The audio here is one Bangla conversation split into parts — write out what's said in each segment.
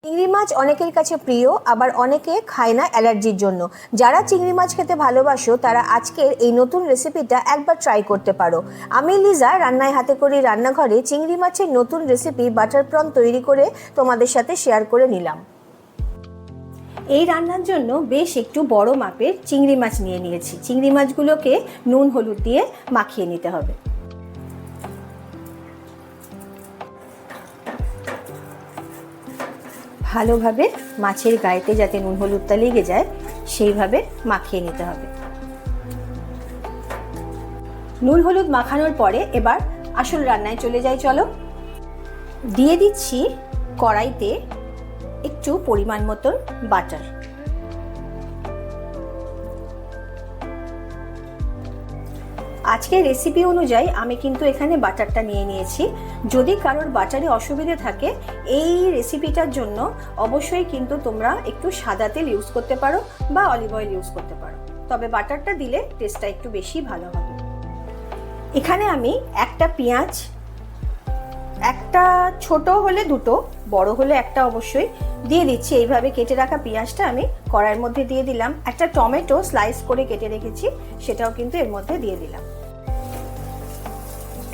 চিংড়ি মাছ অনেকের কাছে প্রিয়, আবার অনেকে খায় না অ্যালার্জির জন্য। যারা চিংড়ি মাছ খেতে ভালোবাসো তারা আজকের এই নতুন রেসিপিটা একবার ট্রাই করতে পারো। আমি লিজা রান্নায় হাতে করি রান্নাঘরে চিংড়ি মাছের নতুন রেসিপি বাটার প্রন তৈরি করে তোমাদের সাথে শেয়ার করে নিলাম। এই রান্নার জন্য বেশ একটু বড় মাপের চিংড়ি মাছ নিয়ে নিয়েছি। চিংড়ি মাছগুলোকে নুন হলুদ দিয়ে মাখিয়ে নিতে হবে। ভালোভাবে মাছের গায়েতে যাতে নুন হলুদটা লেগে যায় সেইভাবে মাখিয়ে নিতে হবে। নুন হলুদ মাখানোর পরে এবার আসল রান্নায় চলে যাই। চলো, দিয়ে দিচ্ছি কড়াইতে একটু পরিমাণ মতন বাটার। আজকের রেসিপি অনুযায়ী আমি কিন্তু এখানে বাটারটা নিয়ে নিয়েছি। যদি কারোর বাটারে অসুবিধে থাকে এই রেসিপিটার জন্য অবশ্যই কিন্তু তোমরা একটু সাদা তেল ইউজ করতে পারো বা অলিভ অয়েল ইউজ করতে পারো, তবে বাটারটা দিলে টেস্টটা একটু বেশি ভালো হবে। এখানে আমি একটা পেঁয়াজ, একটা ছোট হলে দুটো, বড় হলে একটা অবশ্যই দিয়ে দিচ্ছি। এইভাবে কেটে রাখা পেঁয়াজটা আমি কড়াইয়ের মধ্যে দিয়ে দিলাম। একটা টমেটো স্লাইস করে কেটে রেখেছি, সেটাও কিন্তু এর মধ্যে দিয়ে দিলাম।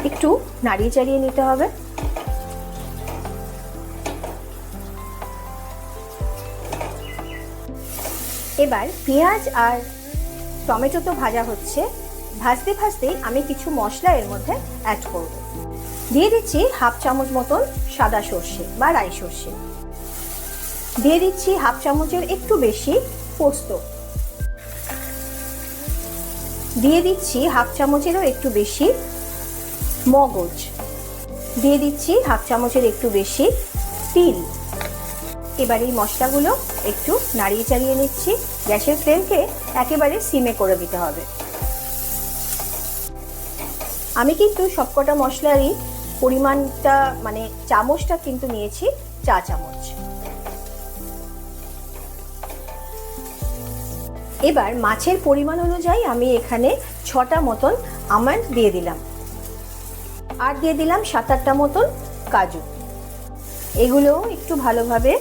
একটু নাড়িয়ে চাড়িয়ে নিতে হবে। এবার পেঁয়াজ আর টমেটো তো ভাজা হচ্ছে, ভাজতে ভাজতেই আমি কিছু মশলা এর মধ্যে অ্যাড করব। দিয়ে দিচ্ছি হাফ চামচ মতন সাদা সর্ষে বা রাই সর্ষে, দিয়ে দিচ্ছি হাফ চামচের একটু বেশি পোস্ত, দিয়ে দিচ্ছি হাফ চামচেরও একটু বেশি মগজ, দিয়ে দিচ্ছি হাফ চামচের একটু বেশি তিল। এবার এই মশলাগুলো একটু নাড়িয়ে চাড়িয়ে নিচ্ছি। গ্যাসের ফ্লেমকে একেবারে সিমে করে দিতে হবে। আমি কিন্তু সবকটা মশলারই পরিমাণটা মানে চামচটা কিন্তু নিয়েছি 4 চামচ। এবার মাছের পরিমাণ অনুযায়ী আমি এখানে 6টা মতন আমন্ড দিয়ে দিলাম, আর দিয়ে দিলাম 7-8টা মতন কাজু। এগুলো একটু ভালোভাবে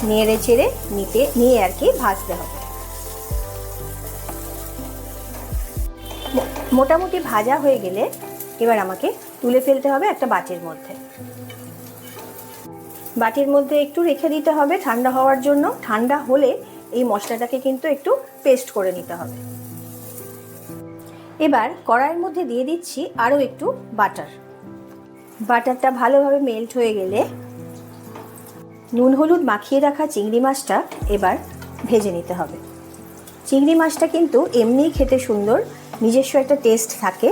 নেড়ে চেড়ে নিয়ে আর কি ভাজতে হবে। মোটামুটি ভাজা হয়ে গেলে এবার আমাকে তুলে ফেলতে হবে একটা বাটির মধ্যে। বাটির মধ্যে একটু রেখে দিতে হবে ঠান্ডা হওয়ার জন্য। ঠান্ডা হলে এই মশলাটাকে কিন্তু একটু পেস্ট করে নিতে হবে। এবার কড়াইয়ের মধ্যে দিয়ে দিচ্ছি আরও একটু বাটার। বাটারটা ভালোভাবে মেল্ট হয়ে গেলে নুন হলুদ মাখিয়ে রাখা চিংড়ি মাছটা এবার ভেজে নিতে হবে। চিংড়ি মাছটা কিন্তু এমনিই খেতে সুন্দর, নিজস্ব একটা টেস্ট থাকে,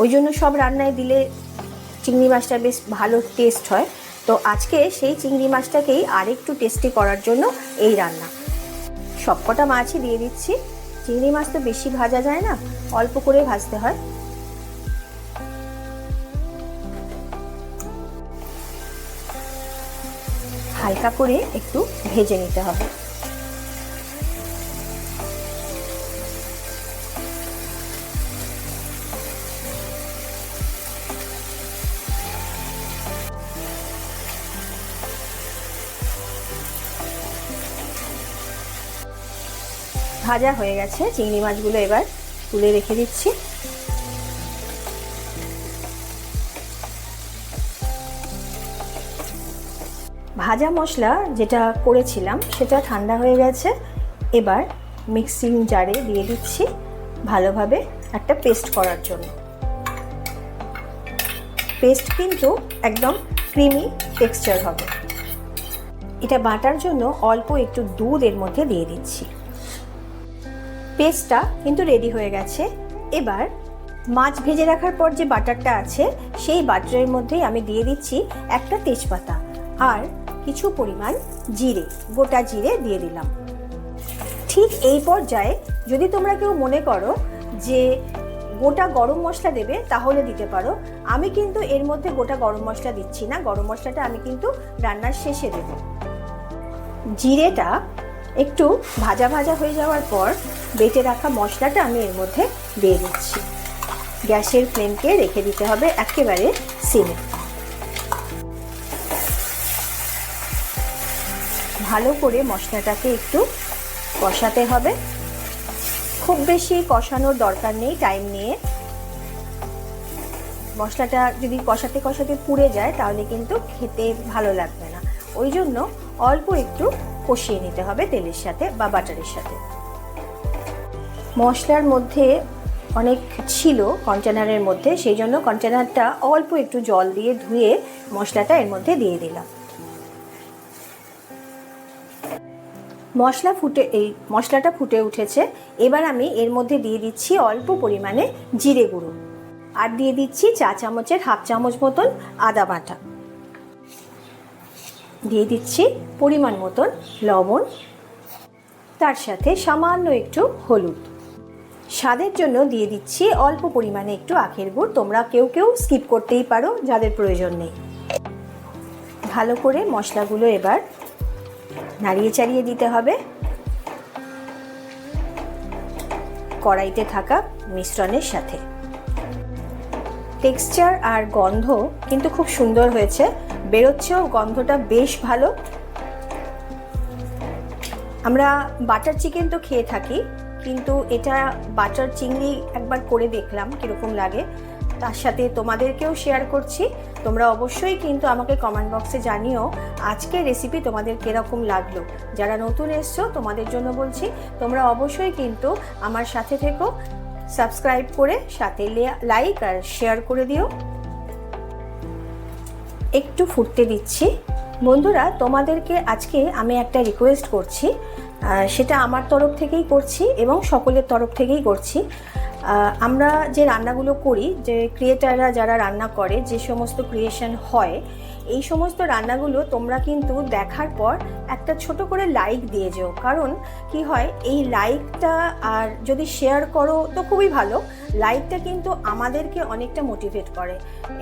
ওই জন্য সব রান্নায় দিলে চিংড়ি মাছটা বেশ ভালো টেস্ট হয়। তো আজকে সেই চিংড়ি মাছটাকেই আরেকটু টেস্টি করার জন্য এই রান্না। সবকটা মাছই দিয়ে দিচ্ছি। চিংড়ি মাছ তো বেশি ভাজা যায় না, অল্প করে ভাজতে হয়। হালকা করে একটু ভেজে নিতে হবে। ভাজা হয়ে গেছে চিংড়ি মাছগুলো, এবার তুলে রেখে দিচ্ছি। ভাজা মশলা যেটা করেছিলাম সেটা ঠান্ডা হয়ে গেছে। এবার মিক্সিং জারে দিয়ে দিচ্ছি ভালোভাবে একটা পেস্ট করার জন্য। পেস্ট কিন্তু একদম ক্রিমি টেক্সচার হবে। এটা বাটার জন্য অল্প একটু দুধ এর মধ্যে দিয়ে দিচ্ছি। পেস্টটা কিন্তু রেডি হয়ে গেছে। এবার মাছ ভেজে রাখার পর যে বাটারটা আছে সেই বাটারের মধ্যেই আমি দিয়ে দিচ্ছি একটা তেজপাতা আর কিছু পরিমাণ জিরে, গোটা জিরে দিয়ে দিলাম। ঠিক এই পর্যায়ে যদি তোমরা কেউ মনে করো যে গোটা গরম মশলা দেবে তাহলে দিতে পারো। আমি কিন্তু এর মধ্যে গোটা গরম মশলা দিচ্ছি না, গরম মশলাটা আমি কিন্তু রান্নার শেষে দেব। জিরেটা একটু ভাজা ভাজা হয়ে যাওয়ার পর বেটে রাখা মশলাটা আমি এর মধ্যে দিয়ে দিচ্ছি। গ্যাসের ফ্লেমকে রেখে দিতে হবে একেবারে সিমে। ভালো করে মশলাটাকে একটু কষাতে হবে। খুব বেশি কষানোর দরকার নেই, টাইম নিয়ে। মশলাটা যদি কষাতে কষাতে পুড়ে যায় তাহলে কিন্তু খেতে ভালো লাগবে না। ওই জন্য অল্প একটু কষিয়ে নিতে হবে তেলের সাথে বা বাটারের সাথে। মশলার মধ্যে অনেক ছিল কন্টেনারের মধ্যে, সেই জন্য কন্টেনারটা অল্প একটু জল দিয়ে ধুয়ে মশলাটা এর মধ্যে দিয়ে দিলাম। মশলাটা ফুটে উঠেছে। এবার আমি এর মধ্যে দিয়ে দিচ্ছি অল্প পরিমাণে জিরে গুঁড়ো, আর দিয়ে দিচ্ছি চা চামচের হাফ চামচ মতন আদা বাটা, দিয়ে দিচ্ছি পরিমাণ মতন লবণ, তার সাথে সামান্য একটু হলুদ। স্বাদের জন্য দিয়ে দিচ্ছি অল্প পরিমাণে একটু আখের গুড়। তোমরা কেউ কেউ স্কিপ করতেই পারো, যাদের প্রয়োজন নেই। ভালো করে মশলাগুলো এবার নাড়িয়ে চাড়িয়ে দিতে হবে কড়াইতে থাকা মিশ্রণের সাথে। টেক্সচার আর গন্ধ কিন্তু খুব সুন্দর হয়েছে, বেরোচ্ছেও গন্ধটা বেশ ভালো। আমরা বাটার চিকেন তো খেয়ে থাকি, কিন্তু এটা বাটার চিংড়ি একবার করে দেখলাম কীরকম লাগে, তার সাথে তোমাদেরকেও শেয়ার করছি। তোমরা অবশ্যই কিন্তু আমাকে কমেন্ট বক্সে জানিও আজকের রেসিপি তোমাদের কীরকম লাগলো। যারা নতুন এসছো তোমাদের জন্য বলছি, তোমরা অবশ্যই কিন্তু আমার সাথে থেকো, সাবস্ক্রাইব করে সাথে লাইক আর শেয়ার করে দিও। একটু ফুটতে দিচ্ছি। বন্ধুরা, তোমাদেরকে আজকে আমি একটা রিকোয়েস্ট করছি, সেটা আমার তরফ থেকেই করছি এবং সকলের তরফ থেকেই করছি। আমরা যে রান্নাগুলো করি, যে ক্রিয়েটাররা যারা রান্না করে, যে সমস্ত ক্রিয়েশন হয়, এই সমস্ত রান্নাগুলো তোমরা কিন্তু দেখার পর একটা ছোট করে লাইক দিয়ে যেও। কারণ কি হয়, এই লাইকটা আর যদি শেয়ার করো তো খুবই ভালো। লাইকটা কিন্তু আমাদেরকে অনেকটা মোটিভেট করে।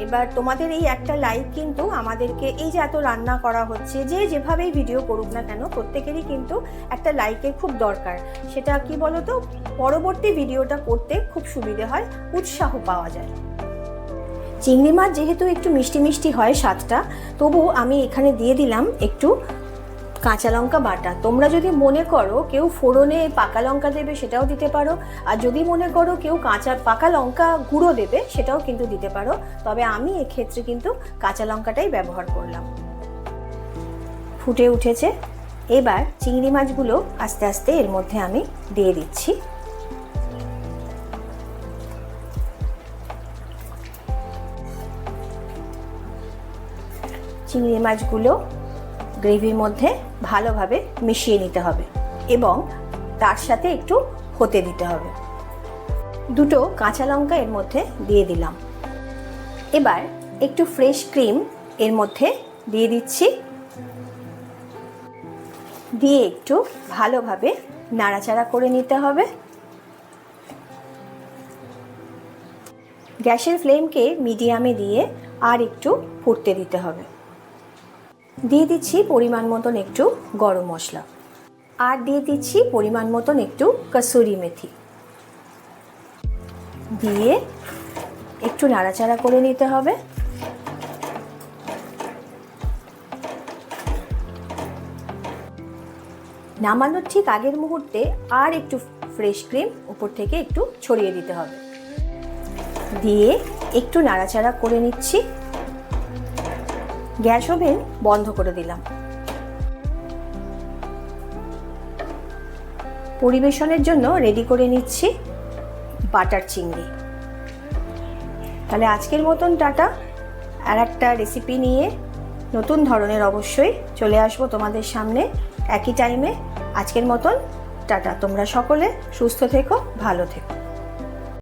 এবার তোমাদের এই একটা লাইক কিন্তু আমাদেরকে, এই যে এত রান্না করা হচ্ছে, যে যেভাবেই ভিডিও করুক না কেন, প্রত্যেকেরই কিন্তু একটা লাইকের খুব দরকার। সেটা কি বলো তো, পরবর্তী ভিডিওটা করতে খুব সুবিধে হয়, উৎসাহ পাওয়া যায়। চিংড়ি মাছ যেহেতু একটু মিষ্টি মিষ্টি হয় স্বাদটা, তবু আমি এখানে দিয়ে দিলাম একটু কাঁচা লঙ্কা বাটা। তোমরা যদি মনে করো কেউ ফোড়নে পাকা লঙ্কা দেবে, সেটাও দিতে পারো। আর যদি মনে করো কেউ পাকা লঙ্কা গুঁড়ো দেবে, সেটাও কিন্তু দিতে পারো। তবে আমি এক্ষেত্রে কিন্তু কাঁচা লঙ্কাটাই ব্যবহার করলাম। ফুটে উঠেছে। এবার চিংড়ি মাছগুলো আস্তে আস্তে এর মধ্যে আমি দিয়ে দিচ্ছি। চিংড়ি মাছগুলো গ্রেভির মধ্যে ভালোভাবে মিশিয়ে নিতে হবে এবং তার সাথে একটু হতে দিতে হবে। দুটো কাঁচা লঙ্কা এর মধ্যে দিয়ে দিলাম। এবার একটু ফ্রেশ ক্রিম এর মধ্যে দিয়ে দিচ্ছি, দিয়ে একটু ভালোভাবে নাড়াচাড়া করে নিতে হবে। গ্যাসের ফ্লেমকে মিডিয়ামে দিয়ে আর একটু ফুটতে দিতে হবে। দিয়ে দিচ্ছি পরিমাণ মতন একটু গরম মশলা, আর দিয়ে দিচ্ছি পরিমাণ মতন একটু কসুরি মেথি, দিয়ে একটু নাড়াচাড়া করে নিতে হবে। নামানোর ঠিক আগের মুহূর্তে আর একটু ফ্রেশ ক্রিম উপর থেকে একটু ছড়িয়ে দিতে হবে, দিয়ে একটু নাড়াচাড়া করে নিচ্ছি। গ্যাস ওভেন বন্ধ করে দিলাম। পরিবেশনের জন্য রেডি করে নিচ্ছি বাটার চিংড়ি। তাহলে আজকের মতন টাটা। আর একটা রেসিপি নিয়ে নতুন ধরনের অবশ্যই চলে আসবো তোমাদের সামনে একই টাইমে। আজকের মতন টাটা। তোমরা সকলে সুস্থ থেকো, ভালো থেকো।